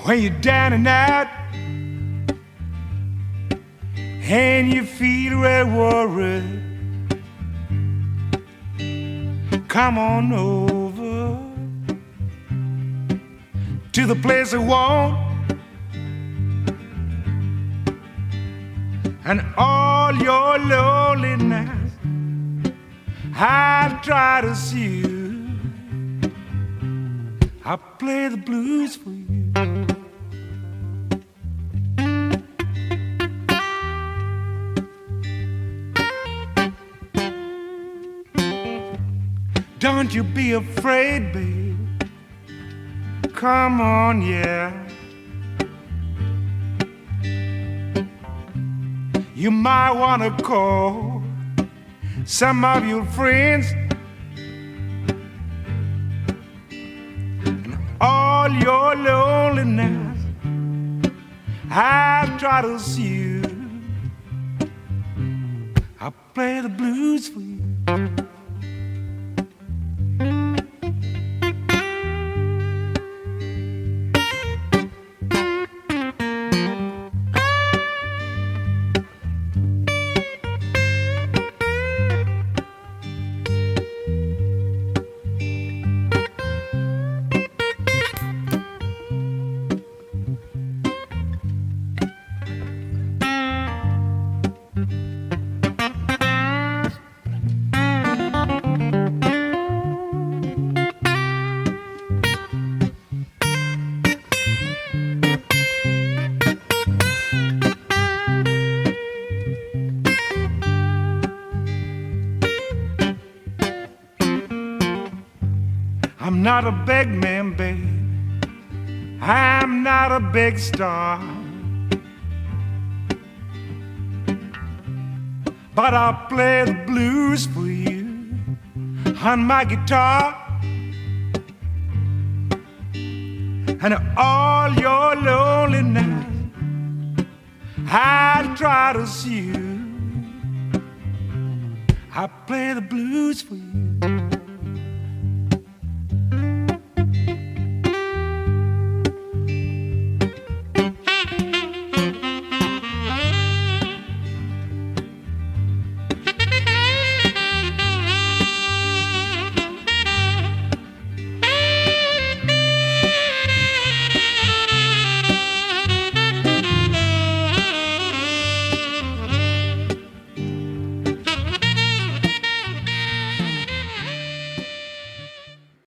When you're down and out and you feel real worried, come on over to the place I want, and all your loneliness I'll try to soothe. I'll play the blues for you. Don't you be afraid, babe. Come on, yeah. You might want to call some of your friends, and all your loneliness I'll try to soothe. I'll play the blues for you. I'm not a big man, babe. I'm not a big star, but I'll play the blues for you on my guitar, and all your loneliness I'll try to soothe. I'll play the blues for you.